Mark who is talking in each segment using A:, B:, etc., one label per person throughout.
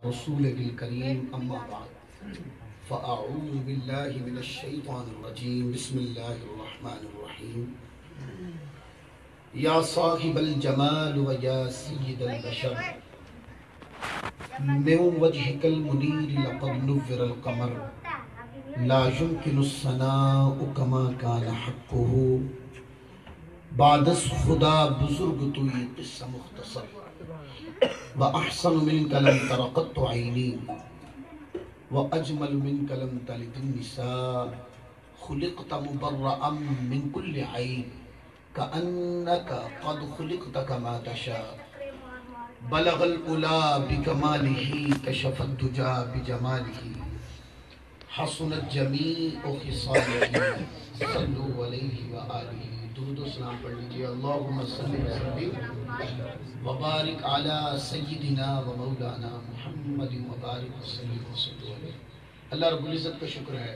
A: رسول الكريم أما بعد فأعوذ بالله من الشيطان الرجيم بسم الله الرحمن الرحيم يا صاحب الجمال ويا سيد البشر من وجهك المنير لقد نور القمر لا يمكن الثناء كما كان حقه بعد خدا بزرگ تو یہ قصہ مختصر وَأَحْسَنُ مِنْكَ لَمْ تَرَقَتُّ عَيْنِي وَأَجْمَلُ مِنْكَ لَمْ تَلِدِ النِّسَاء خُلِقْتَ مُبَرَّأً مِنْ كُلِّ عَيْبٍ كَأَنَّكَ قَدْ خُلِقْتَ كَمَا تَشَاءُ بَلَغَ الْأُولَى بِكَمَالِهِ كَشَفَ الدُّجَى بِجَمَالِهِ حَسُنَتْ جَمِيعُ خِصَالِهِ صَلُّوا عَلَيْهِ وَآلِهِ درود و سلام پڑھ لیجئے اللہم صلی وسلم وبارک علی سیدنا و مولانا محمد وبارک وسلم علیہ۔ اللہ رب العزت کا شکر ہے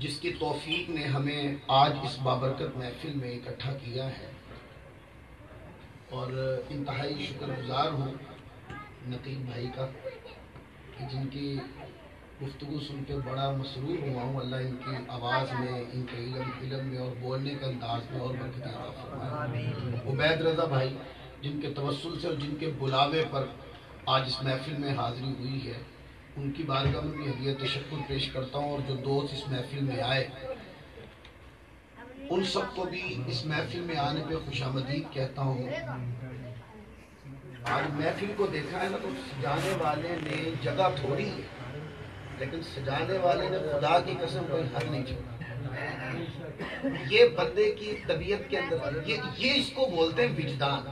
A: جس کی توفیق نے ہمیں آج اس بابرکت محفل میں اکٹھا کیا ہے، اور انتہائی شکر گزار ہوں نقیب بھائی کا کہ جن کی گفتگو سن کے بڑا مسرور ہوا ہوں۔ اللہ ان کی آواز میں، ان کے علم میں اور بولنے کے انداز میں اور برکت عطا فرمائے۔ عبید رضا بھائی جن کے توسل سے اور جن کے بلاوے پر آج اس محفل میں حاضری ہوئی ہے، ان کی بارگاہ میں بھی ہدیہ تشکر پیش کرتا ہوں، اور جو دوست اس محفل میں آئے ان سب کو بھی اس محفل میں آنے پہ خوش آمدید کہتا ہوں۔ آج محفل کو دیکھا ہے نا تو سجانے والے نے جگہ تھوڑی ہے، لیکن سجانے والے نے خدا کی قسم کوئی حد نہیں چھوڑا۔ یہ بندے کی طبیعت کے اندر یہ اس کو بولتے ہیں وجدان۔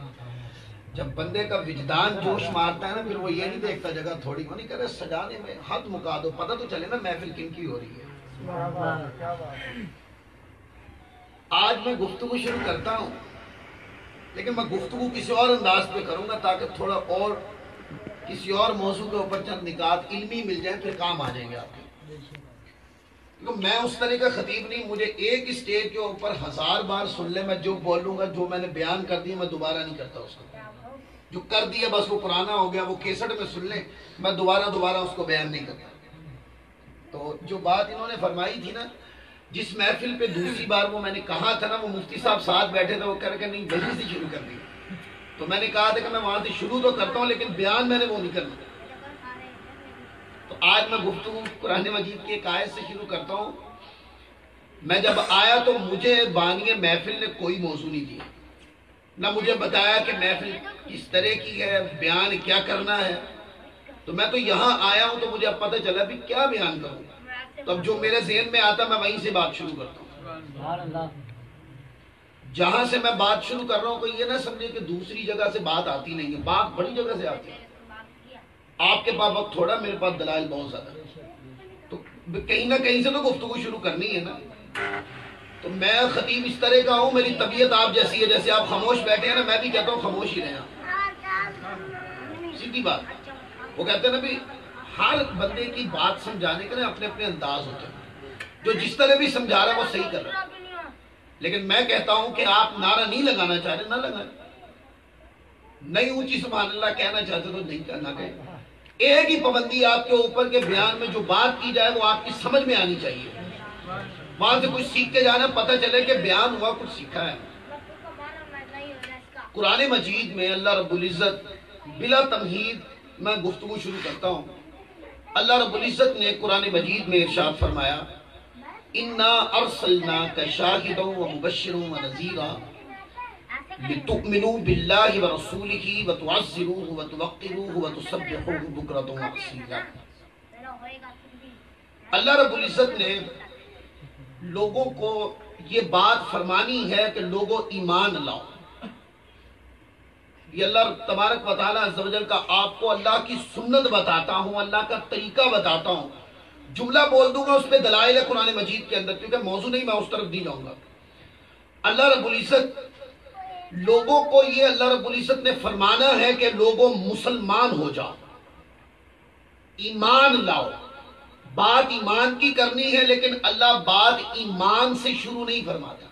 A: جب بندے کا وجدان جوش مارتا ہے نا، پھر وہ یہ نہیں دیکھتا جگہ تھوڑی، وہ نہیں کہہ رہے سجانے میں حد مکا دو، پتہ تو چلے نا محفل کن کی ہو رہی ہے۔ آج میں گفتگو شروع کرتا ہوں، لیکن میں گفتگو کسی اور انداز پہ کروں گا تاکہ تھوڑا اور کسی اور موضوع کے اوپر چند نکات علمی مل جائیں، پھر کام آ جائیں گے آپ کے۔ کیونکہ میں اس طرح کا خطیب نہیں، مجھے ایک اسٹیج کے اوپر 1000 بار سن لیں، میں جو بولوں گا، جو میں نے بیان کر دیا میں دوبارہ نہیں کرتا اس کو۔ جو کر دیا بس وہ پرانا ہو گیا، وہ کیسٹ میں سن لیں، میں دوبارہ اس کو بیان نہیں کرتا۔ تو جو بات انہوں نے فرمائی تھی نا، جس محفل پہ دوسری بار وہ میں نے کہا تھا نا، وہ مفتی صاحب ساتھ بیٹھے تھے، وہ کہہ رہے کہ نہیں وہیں سے شروع کر دیا۔ تو میں نے کہا تھا کہ میں وہاں سے شروع تو کرتا ہوں لیکن بیان میں نے وہ نہیں کرنا۔ تو آج میں گفتگو قرآن مجید کی ایک آیت سے شروع کرتا ہوں۔ میں جب آیا تو مجھے بانی محفل نے کوئی موضوع نہیں دیا، نہ مجھے بتایا کہ محفل کس طرح کی ہے، بیان کیا کرنا ہے۔ تو میں تو یہاں آیا ہوں تو مجھے اب پتہ چلا بھی کیا بیان کروں۔ تو اب جو میرے ذہن میں آتا میں وہیں سے بات شروع کرتا ہوں۔ جہاں سے میں بات شروع کر رہا ہوں کوئی یہ نہ سمجھے کہ دوسری جگہ سے بات آتی نہیں ہے، بات بڑی جگہ سے آتی ہے۔ آپ کے پاس وقت تھوڑا، میرے پاس دلائل بہت زیادہ، تو کہیں نہ کہیں سے تو گفتگو شروع کرنی ہے نا۔ تو میں خطیب اس طرح کا ہوں، میری طبیعت آپ جیسی ہے، جیسے آپ خاموش بیٹھے ہیں نا، میں بھی کہتا ہوں خاموش ہی رہنا، سیدھی بات۔ وہ کہتے ہیں نا بھی ہر بندے کی بات سمجھانے کے اپنے اپنے انداز ہوتے ہیں، جو جس طرح بھی سمجھا رہا ہے وہ صحیح کر رہا ہے۔ لیکن میں کہتا ہوں کہ آپ نعرہ نہیں لگانا چاہ رہے، نہ لگائیں، نہیں اونچی سبحان اللہ کہنا چاہتے تو نہیں کرنا کہیں۔ ایک ہی پابندی آپ کے اوپر کے بیان میں جو بات کی جائے وہ آپ کی سمجھ میں آنی چاہیے، وہاں سے کچھ سیکھ کے جانا، پتہ چلے کہ بیان ہوا کچھ سیکھا ہے۔ قرآن مجید میں اللہ رب العزت بلا تمہید میں گفتگو شروع کرتا ہوں۔ اللہ رب العزت نے قرآن مجید میں ارشاد فرمایا اِنَّا أَرْسَلْنَاكَ شَاهِدًا وَمُبَشِّرًا وَنَذِيرًا لِتُؤْمِنُوا بِاللَّهِ وَرَسُولِهِ وَتُعَزِّرُوهُ وَتُوَقِّرُوهُ وَتُسَبِّحُوهُ بُكْرَةً وَأَصِيلًا۔ اللہ رب العزت نے لوگوں کو یہ بات فرمانی ہے کہ لوگوں ایمان لاؤ۔ یہ اللہ تبارک و تعالیٰ عز و جل کا آپ کو اللہ کی سنت بتاتا ہوں، اللہ کا طریقہ بتاتا ہوں۔ جملہ بول دوں گا اس پہ دلائل ہے قرآن مجید کے اندر، کیونکہ موضوع نہیں میں اس طرف نہیں جاؤں گا۔ اللہ رب العزت لوگوں کو یہ اللہ رب العزت نے فرمانا ہے کہ لوگوں مسلمان ہو جاؤ، ایمان لاؤ۔ بات ایمان کی کرنی ہے، لیکن اللہ بات ایمان سے شروع نہیں فرماتا،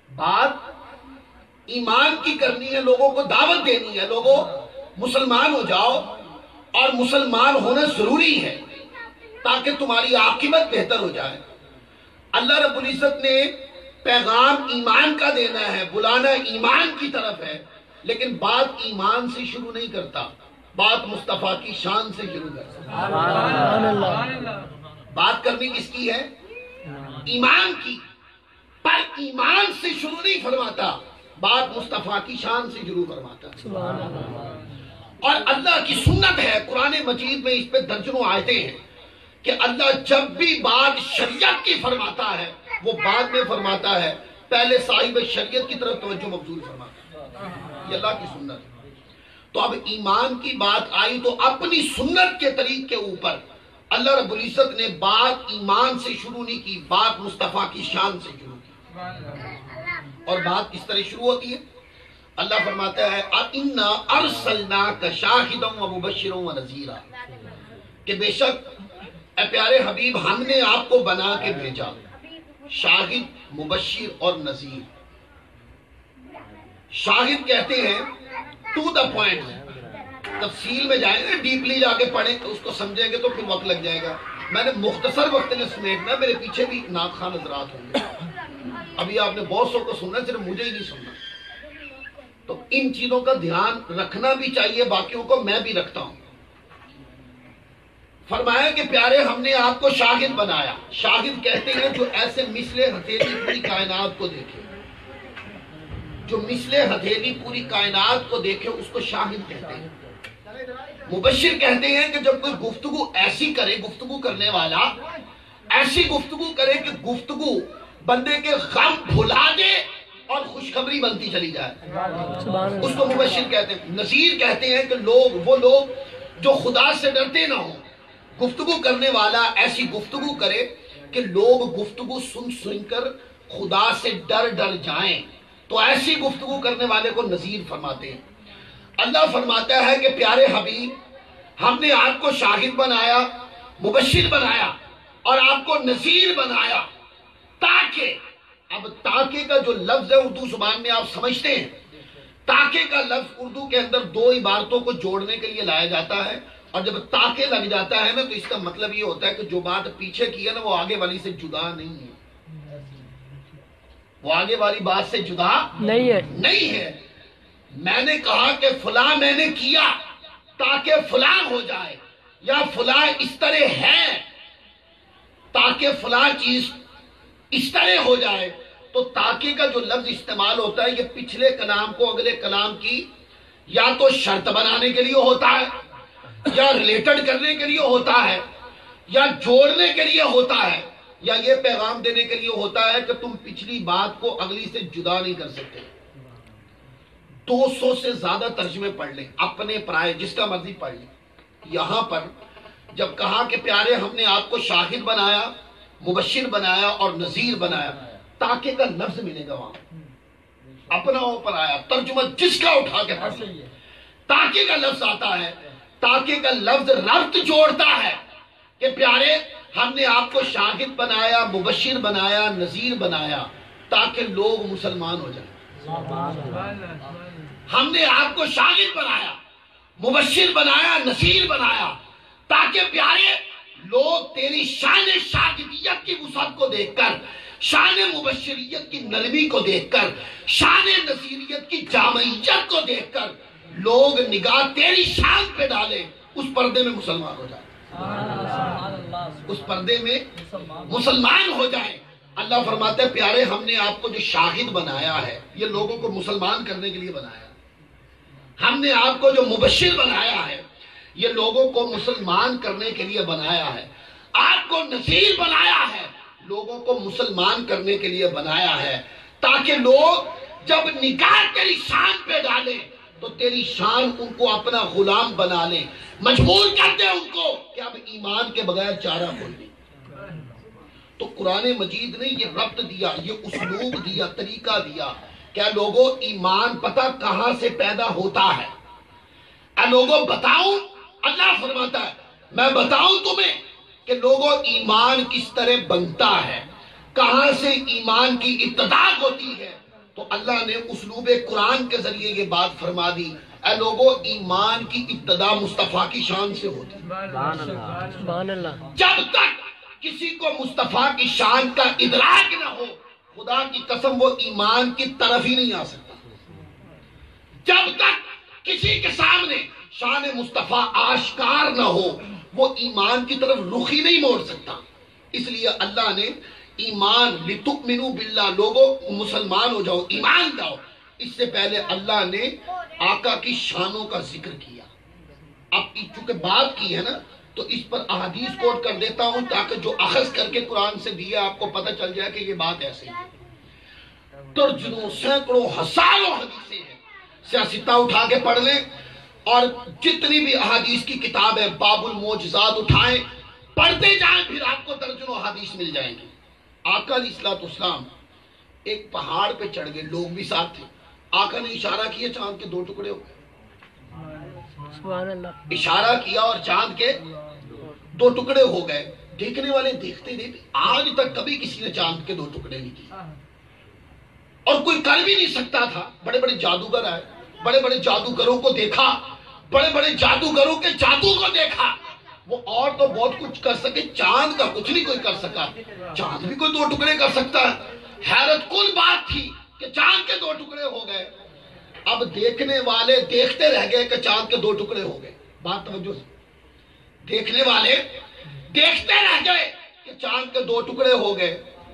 A: بات ایمان کی کرنی ہے، لوگوں کو دعوت دینی ہے، لوگوں مسلمان ہو جاؤ، اور مسلمان ہونا ضروری ہے تاکہ تمہاری عاقبت بہتر ہو جائے۔ اللہ رب العزت نے پیغام ایمان کا دینا ہے، بلانا ایمان کی طرف ہے، لیکن بات ایمان سے شروع نہیں کرتا، بات مصطفیٰ کی شان سے شروع کرتا۔ بات کرنی کس کی ہے؟ ایمان کی، پر ایمان سے شروع نہیں فرماتا، بات مصطفیٰ کی شان سے شروع فرماتا۔ اور اللہ کی سنت ہے، قرآن مجید میں اس پہ درجنوں آیتیں ہیں کہ اللہ جب بھی بات شریعت کی فرماتا ہے وہ بعد میں فرماتا ہے، پہلے صاحب شریعت کی طرف توجہ مبذول فرماتا ہے۔ یہ اللہ کی سنت ہے۔ تو اب ایمان کی بات آئی تو اپنی سنت کے طریق کے اوپر اللہ رب العزت نے بات ایمان سے شروع نہیں کی، بات مصطفیٰ کی شان سے شروع کی۔ اور بات کس طرح شروع ہوتی ہے؟ اللہ فرماتا ہے اِنَّا أَرْسَلْنَاكَ شَاهِدًا وَمُبَشِّرًا وَنَذِيرًا، کہ بے شک اے پیارے حبیب ہم نے آپ کو بنا کے بھیجا، شاہد، مبشر اور نذیر۔ شاہد کہتے ہیں ٹو دا پوائنٹ، تفصیل میں جائیں گے، ڈیپلی جا کے پڑھیں تو اس کو سمجھیں گے تو پھر وقت لگ جائے گا، میں نے مختصر وقت میں سمیٹنا، میرے پیچھے بھی نعت خواہ حضرات ہوں گے، ابھی آپ نے بہت سو کو سننا، صرف مجھے ہی نہیں سننا، تو ان چیزوں کا دھیان رکھنا بھی چاہیے، باقیوں کو میں بھی رکھتا ہوں۔ فرمایا کہ پیارے ہم نے آپ کو شاہد بنایا، شاہد کہتے ہیں جو ایسے مثل ہتھیلی پوری کائنات کو دیکھے، جو مثل ہتھیلی پوری کائنات کو دیکھے اس کو شاہد کہتے ہیں۔ مبشر کہتے ہیں کہ جب کوئی گفتگو ایسی کرے، گفتگو کرنے والا ایسی گفتگو کرے کہ گفتگو بندے کے غم بھلا دے اور خوشخبری بنتی چلی جائے، اس کو مبشر کہتے ہیں۔ نذیر کہتے ہیں کہ وہ لوگ جو خدا سے ڈرتے نہ ہوں، گفتگو کرنے والا ایسی گفتگو کرے کہ لوگ گفتگو سن سن کر خدا سے ڈر جائیں، تو ایسی گفتگو کرنے والے کو نذیر فرماتے ہیں۔ اللہ فرماتا ہے کہ پیارے حبیب ہم نے آپ کو شاہد بنایا، مبشر بنایا اور آپ کو نذیر بنایا، تاکہ، اب تاکہ کا جو لفظ ہے اردو زبان میں آپ سمجھتے ہیں، تاکہ کا لفظ اردو کے اندر دو عبارتوں کو جوڑنے کے لیے لایا جاتا ہے، اور جب تاکہ لگ جاتا ہے نا تو اس کا مطلب یہ ہوتا ہے کہ جو بات پیچھے کی ہے نا وہ آگے والی سے جدا نہیں ہے، وہ آگے والی بات سے جدا نہیں ہے۔ میں نے کہا کہ فلاں میں نے کیا تاکہ فلاں ہو جائے، یا فلاں اس طرح ہے تاکہ فلاں چیز اس طرح ہو جائے، تو تاکہ کا جو لفظ استعمال ہوتا ہے یہ پچھلے کلام کو اگلے کلام کی یا تو شرط بنانے کے لیے ہوتا ہے، یا ریلیٹڈ کرنے کے لیے ہوتا ہے، یا جوڑنے کے لیے ہوتا ہے، یا یہ پیغام دینے کے لیے ہوتا ہے کہ تم پچھلی بات کو اگلی سے جدا نہیں کر سکتے۔ 200 سے زیادہ ترجمے پڑھ لیں، اپنے پرائے جس کا مرضی پڑھ لیں۔ یہاں پر جب کہا کہ پیارے ہم نے آپ کو شاہد بنایا، مبشر بنایا اور نذیر بنایا، تاکہ کا لفظ ملے گا وہاں، اپنا اوپر آیا، ترجمہ جس کا اٹھا کے پڑھ لیں، تاکہ کا لفظ آتا ہے، تاکہ کا لفظ ربط جوڑتا ہے کہ پیارے ہم نے آپ کو شاہد بنایا، مبشر بنایا، نذیر بنایا، تاکہ لوگ مسلمان ہو جائیں۔ ہم نے آپ کو شاہد بنایا، مبشر بنایا، نذیر بنایا، تاکہ پیارے لوگ تیری شان شاہدیت کی وسعت کو دیکھ کر، شان مبشریت کی نرمی کو دیکھ کر، شان نذیریت کی جامعیت کو دیکھ کر لوگ نگاہ تیری شان پہ ڈالیں، اس پردے میں مسلمان ہو جائیں، اس پردے میں مسلمان ہو جائیں۔ اللہ فرماتا ہے پیارے ہم نے آپ کو جو شاہد بنایا ہے یہ لوگوں کو مسلمان کرنے کے لیے بنایا، ہم نے آپ کو جو مبشر بنایا ہے یہ لوگوں کو مسلمان کرنے کے لیے بنایا ہے، آپ کو نذیر بنایا ہے لوگوں کو مسلمان کرنے کے لیے بنایا ہے، تاکہ لوگ جب نگاہ تیری شان پہ ڈالیں تو تیری شان ان کو اپنا غلام بنا لیں، مجبور کر دے ان کو کہ اب ایمان کے بغیر چارہ کوئی نہیں۔ تو قرآن مجید نے یہ ربط دیا، یہ اسلوب دیا، طریقہ دیا، کیا لوگوں ایمان پتہ کہاں سے پیدا ہوتا ہے؟ اے لوگوں بتاؤں، اللہ فرماتا ہے میں بتاؤں تمہیں کہ لوگوں ایمان کس طرح بنتا ہے، کہاں سے ایمان کی ابتدا ہوتی ہے۔ تو اللہ نے اسلوب قرآن کے ذریعے یہ بات فرما دی اے لوگوں ایمان کی ابتدا مصطفیٰ کی شان سے ہوتی ہے.
B: سبحان اللہ.
A: جب تک کسی کو مصطفیٰ کی شان کا ادراک نہ ہو خدا کی قسم وہ ایمان کی طرف ہی نہیں آ سکتا. جب تک کسی کے سامنے شان مصطفیٰ آشکار نہ ہو وہ ایمان کی طرف رخ ہی نہیں موڑ سکتا. اس لیے اللہ نے ایمان لتؤمنوا باللہ، لوگوں مسلمان ہو جاؤ، ایمان لاؤ، اس سے پہلے اللہ نے آقا کی شانوں کا ذکر کیا. اب چونکہ بات کی ہے نا تو اس پر احادیث کوٹ کر دیتا ہوں تاکہ جو اخذ کر کے قرآن سے دیا آپ کو پتہ چل جائے کہ یہ بات ایسے ہے. درجنوں سینکڑوں ہزاروں حدیثیں ہیں، سیاستہ اٹھا کے پڑھ لیں اور جتنی بھی احادیث کی کتاب ہے باب المعجزات اٹھائیں پڑھتے جائیں پھر آپ کو درجنوں حدیث مل جائیں گے. آقا علیہ الصلوۃ والسلام ایک پہاڑ پہ چڑھ گئے، لوگ بھی ساتھ تھے. آقا نے اشارہ کیا چاند کے 2 ٹکڑے ہو گئے.
B: سبحان اللہ.
A: اشارہ کیا اور چاند کے 2 ٹکڑے ہو گئے. دیکھنے والے دیکھتے رہے. آج تک کبھی کسی نے چاند کے 2 ٹکڑے نہیں کیے اور کوئی کر بھی نہیں سکتا تھا. بڑے بڑے جادوگر آئے، بڑے بڑے جادوگروں کو دیکھا، بڑے بڑے جادوگروں کے جادو کو دیکھا. وہ اور تو بہت کچھ کر سکے، چاند کا کچھ نہیں کوئی کر سکا. چاند بھی کوئی 2 ٹکڑے کر سکتا ہے. حیرت کل بات تھی کہ چاند کے 2 ٹکڑے ہو گئے. اب دیکھنے والے دیکھتے رہ گئے کہ چاند کے 2 ٹکڑے ہو گئے. بات توجہ سے، دیکھنے والے دیکھتے رہ گئے کہ چاند کے 2 ٹکڑے ہو گئے.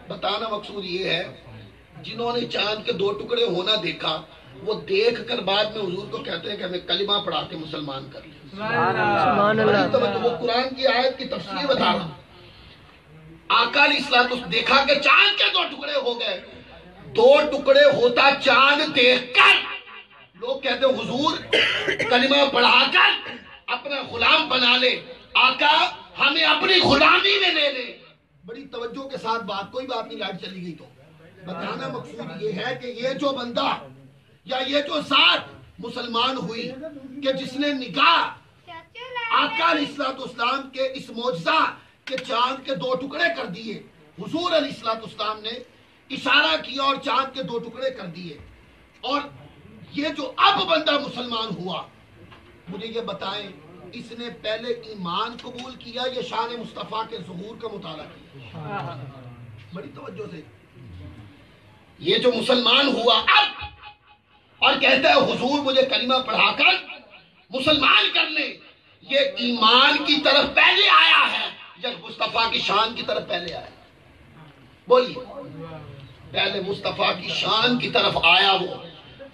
A: بتانا مقصود یہ ہے جنہوں نے چاند کے 2 ٹکڑے ہونا دیکھا وہ دیکھ کر بعد میں حضور کو کہتے ہیں کہ ہمیں کلمہ پڑھا کے مسلمان کر لیا.
B: سبحان اللہ.
A: وہ قرآن کی آیت کی تفسیر بتا رہا. آقا علیہ الصلوۃ دیکھا کہ چاند کے 2 ٹکڑے ہو گئے. 2 ٹکڑے ہوتا چاند دیکھ کر لوگ کہتے ہیں حضور کلمہ پڑھا کر اپنا غلام بنا لے، آقا ہمیں اپنی غلامی میں لے لے. بڑی توجہ کے ساتھ بات، کوئی بات نہیں لائٹ چلی گئی تو بتانا مقصود یہ ہے کہ یہ جو بندہ یا یہ جو ذات مسلمان ہوئی کہ جس نے نگاہ آقا علیہ الصلوۃ والسلام کے اس معجزہ کہ چاند کے 2 ٹکڑے کر دیے. حضور علیہ الصلوۃ والسلام نے اشارہ کیا اور چاند کے 2 ٹکڑے کر دیے. اور یہ جو اب بندہ مسلمان ہوا مجھے یہ بتائیں اس نے پہلے ایمان قبول کیا یا شان مصطفیٰ کے ظہور کا مطالعہ کیا؟ بڑی توجہ سے. یہ جو مسلمان ہوا اب اور کہتا ہے حضور مجھے کلمہ پڑھا کر مسلمان کر لے، یہ ایمان کی طرف پہلے آیا ہے یا مصطفیٰ کی شان کی طرف پہلے آیا؟ بولیے. پہلے مصطفیٰ کی شان کی طرف آیا. وہ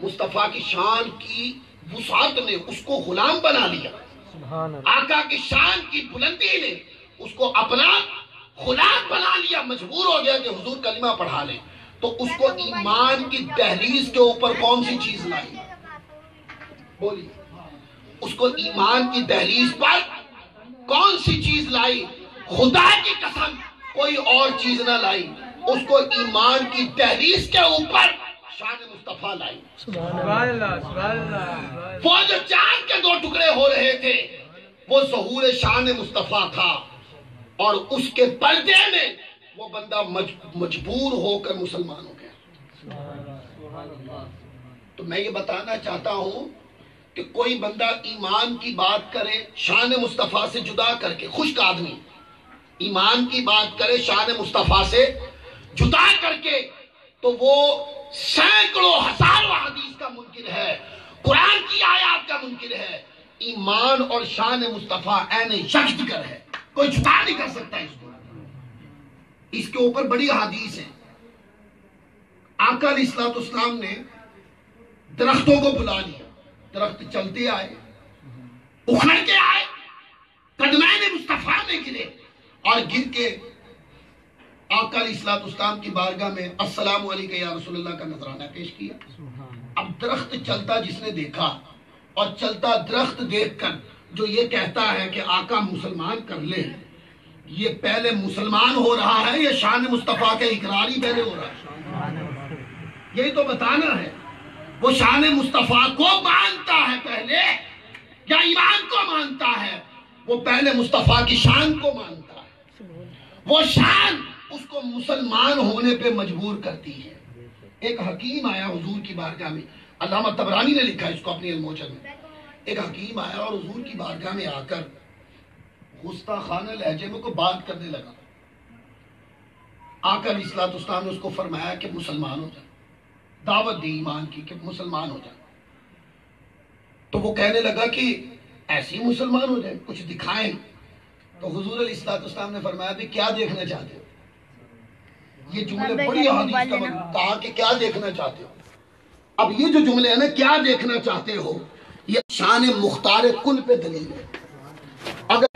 A: مصطفیٰ کی شان کی وسعت نے اس کو غلام بنا لیا. آقا کی شان کی بلندی نے اس کو اپنا غلام بنا لیا. مجبور ہو گیا کہ حضور کلمہ پڑھا لیں. تو اس کو ایمان کی دہلیز کے اوپر کون سی چیز لائی؟ بولیے. اس کو ایمان کی دہلیز پر کون سی چیز لائی؟ خدا کی قسم کوئی اور چیز نہ لائی. اس کو ایمان کی دہلیز کے اوپر شان مصطفیٰ لائی.
B: سبحان اللہ.
A: وہ جو چاند کے 2 ٹکڑے ہو رہے تھے وہ ظہور شان مصطفیٰ تھا اور اس کے پردے میں وہ بندہ مجبور ہو کر مسلمان ہو گیا. تو میں یہ بتانا چاہتا ہوں کہ کوئی بندہ ایمان کی بات کرے شان مصطفیٰ سے جدا کر کے، خشک آدمی ایمان کی بات کرے شان مصطفیٰ سے جدا کر کے تو وہ سینکڑوں ہزاروں حدیث کا منکر ہے، قرآن کی آیات کا منکر ہے. ایمان اور شان مصطفیٰ عین یکجگر ہے، کوئی جدا نہیں کر سکتا اس کو. اس کے اوپر بڑی حدیث ہیں. آقا علیہ الصلوۃ والسلام نے درختوں کو بلا لیا. درخت چلتے آئے، اکھڑ کے آئے، قدمین مصطفیٰ میں گرے اور گر کے آقا علیہ الصلوۃ والسلام کی بارگاہ میں السلام علیکم یا رسول اللہ کا نذرانہ پیش کیا. اب درخت چلتا جس نے دیکھا اور چلتا درخت دیکھ کر جو یہ کہتا ہے کہ آقا مسلمان کر لے، یہ پہلے مسلمان ہو رہا ہے یا شان مصطفیٰ کے اقرار ہی پہلے ہو رہا ہے؟ یہی تو بتانا ہے. وہ شان مصطفیٰ کو مانتا ہے پہلے یا ایمان کو مانتا ہے؟ وہ پہلے مصطفیٰ کی شان کو مانتا ہے. وہ شان اس کو مسلمان ہونے پہ مجبور کرتی ہے. ایک حکیم آیا حضور کی بارگاہ میں، علامہ طبرانی نے لکھا اس کو اپنی الموجز میں. ایک حکیم آیا اور حضور کی بارگاہ میں آ کر گستاخانہ لہجے میں کوئی بات کرنے لگا. آ کر اصلاۃ اسلام نے اس کو فرمایا کہ مسلمان ہو جائے، دعوت دی ایمان کی کہ مسلمان ہو جائے. تو وہ کہنے لگا کہ ایسے ہی مسلمان ہو جائیں، کچھ دکھائیں. تو حضور علیہ الصلوۃ والسلام نے فرمایا بھی کیا دیکھنا چاہتے ہو؟ یہ جملے بڑی حدیث کا مطلب کہا کہ کیا دیکھنا چاہتے ہو. اب یہ جو جملے ہیں نا، کیا دیکھنا چاہتے ہو، یہ شان مختار کل پہ دلیل ہے. اگر